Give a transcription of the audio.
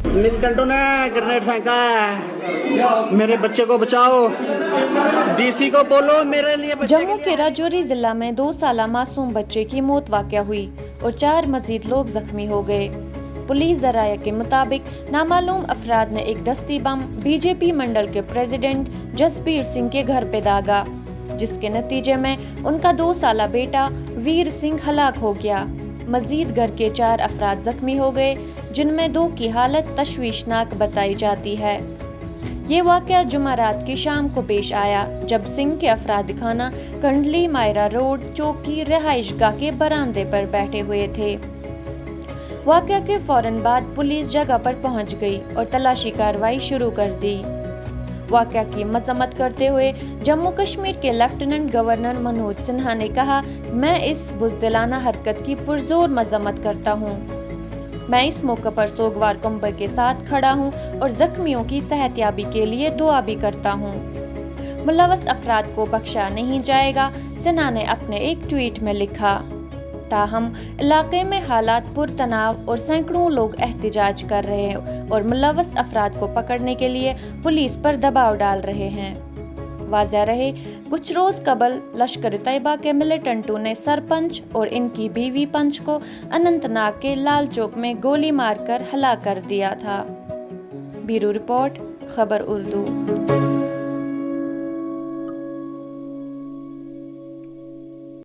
मिलिटेंटों ने ग्रेनेड फेंका है, मेरे बच्चे को बचाओ, डीसी को बोलो मेरे लिए बच्चे जम्मू के राजौरी जिला में 2 साला मासूम बच्चे की मौत वाक़या हुई और 4 मजीद लोग जख्मी हो गए। पुलिस ज़राया के मुताबिक नामालूम अफराद ने एक दस्ती बम बीजेपी मंडल के प्रेसिडेंट जसबीर सिंह के घर पे दागा, जिसके नतीजे में उनका 2 साला बेटा वीर सिंह हलाक हो गया। मजीद घर के 4 अफराद जख्मी हो गए, जिनमें 2 की हालत तशवीशनाक बताई जाती है। ये वाक़या जुमेरात की शाम को पेश आया, जब सिंह के अफराद खाना कंडली मायरा रोड चौकी रिहाइशगाह के बरामदे पर बैठे हुए थे। वाक़या के फौरन बाद पुलिस जगह पर पहुंच गई और तलाशी कार्रवाई शुरू कर दी। वाक़या की मजम्मत करते हुए जम्मू कश्मीर के लेफ्टिनेंट गवर्नर मनोज सिन्हा ने कहा, मैं इस बुज़दिलाना हरकत की पुरजोर मजम्मत करता हूँ। मैं इस मौके पर सोगवार कंबे के साथ खड़ा हूँ और जख्मियों की सेहतयाबी के लिए दुआ भी करता हूँ। मुलव्वस अफराद को बख्शा नहीं जाएगा, सिन्हा ने अपने एक ट्वीट में लिखा। ताहम इलाके में हालात पुरतनाव और सैकड़ों लोग एहतजाज कर रहे हैं और मुलव्वस अफराद को पकड़ने के लिए पुलिस पर दबाव डाल रहे हैं। वाज़ह रहे, कुछ रोज़ कबल लश्कर तैयबा के मिलिटेंटों ने सरपंच और इनकी बीवी पंच को अनंतनाग के लाल चौक में गोली मारकर हलाक कर दिया था। ब्यूरो रिपोर्ट, खबर उर्दू।